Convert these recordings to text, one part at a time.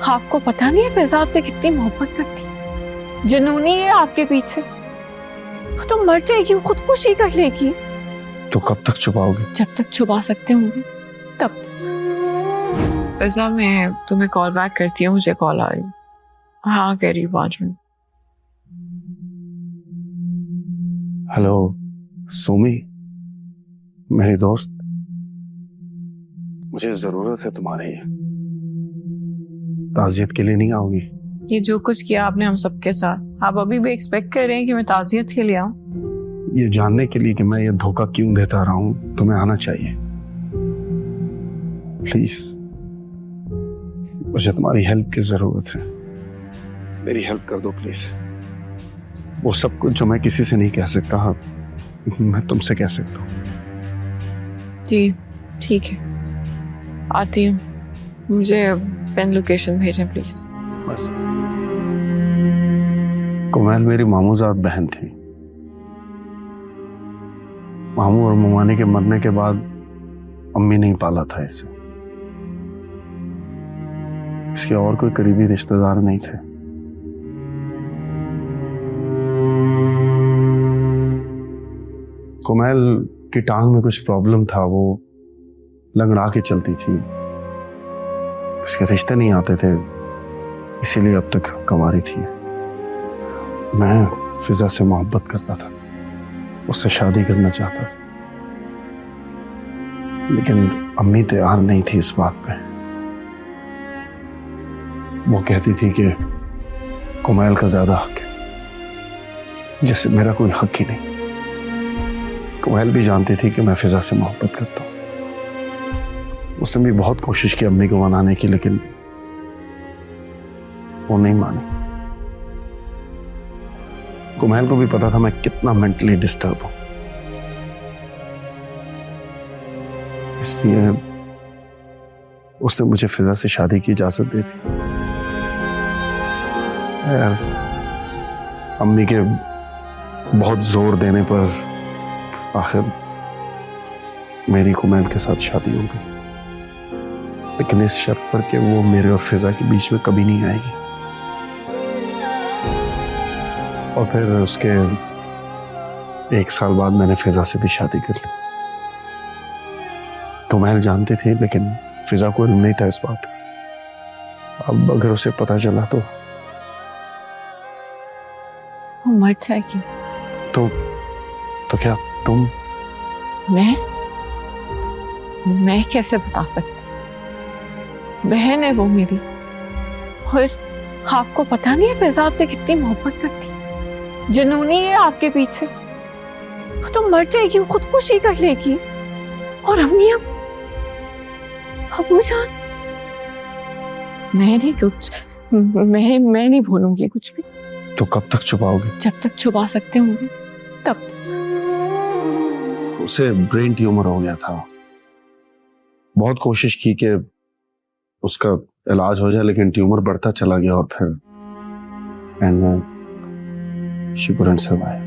आपको पता नहीं है फिजा आपसे कितनी मोहब्बत करती, जुनूनी है आपके पीछे। वो तो मर जाएगी, वो खुदकुशी कर लेगी। तो कब तक छुपाओगे? जब तक छुपा सकते होंगे तब। फिजा मैं तुम्हें कॉल बैक करती हूँ, मुझे कॉल आ रही। हाँ कह रही 5 मिनट। हेलो सुमी, मेरी दोस्त, मुझे जरूरत है तुम्हारी। ताजियत के लिए नहीं आओगी? ये जो कुछ किया आपने हम सबके साथ, आप अभी भी एक्सपेक्ट कर रहे हैं कि मैं ताजियत के लिए आऊं? ये जानने के लिए कि मैं ये धोखा क्यों देता रहा हूं, तुम्हें आना चाहिए। प्लीज, मुझे तुम्हारी हेल्प की जरूरत है। मेरी हेल्प कर दो प्लीज। वो सब कुछ जो मैं किसी से नहीं कह सकता, हाँ मैं तुमसे कह सकता हूँ। जी ठीक है, आती हूँ। मुझे पेन लोकेशन भेजें प्लीज। बस। कुमैल मेरी मामूजात बहन थी। मामू और मुमानी के मरने के बाद अम्मी नहीं पाला था इसे। इसके और कोई करीबी रिश्तेदार नहीं थे। कुमैल की टांग में कुछ प्रॉब्लम था, वो लंगड़ा के चलती थी। इसके रिश्ते नहीं आते थे, इसीलिए अब तक कुंवारी थी। मैं फिजा से मोहब्बत करता था, उससे शादी करना चाहता था, लेकिन अम्मी तैयार नहीं थी इस बात पे। वो कहती थी कि कुमैल का ज्यादा हक है, जैसे मेरा कोई हक ही नहीं। कुमैल भी जानती थी कि मैं फिजा से मोहब्बत करता हूँ। उसने भी बहुत कोशिश की अम्मी को मनाने की, लेकिन वो नहीं मानी। कुमैल को भी पता था मैं कितना मेंटली डिस्टर्ब हूं, इसलिए उसने मुझे फिजा से शादी की इजाजत दे दी। यार, अम्मी के बहुत जोर देने पर आखिर मेरी कुमैल के साथ शादी हो गई, लेकिन इस शर्त पर कि वो मेरे और फिजा के बीच में कभी नहीं आएगी। और फिर उसके 1 साल बाद मैंने फिजा से भी शादी कर ली। कुमैल जानती थी, लेकिन फिजा को इल्म नहीं था इस बात का। अब अगर उसे पता चला तो वो मर जाएगी। तो क्या तुम? मैं कैसे बता सकती? बहन है वो मेरी, और आपको पता नहीं है फिजा आपसे कितनी मोहब्बत करती, जुनूनी है आपके पीछे। वो तो मर जाएगी, वो खुदकुशी कर लेगी। और अम्मी, अबू जान, मैं नहीं भूलूंगी कुछ भी। तो कब तक छुपाओगे? जब तक छुपा सकते होंगे तब। उसे ब्रेन ट्यूमर हो गया था। बहुत कोशिश की कि उसका इलाज हो जाए, लेकिन ट्यूमर बढ़ता चला गया और फिर she couldn't survive.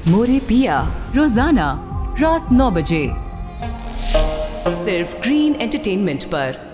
मोरे पिया रोजाना रात 9 बजे सिर्फ ग्रीन एंटरटेनमेंट पर।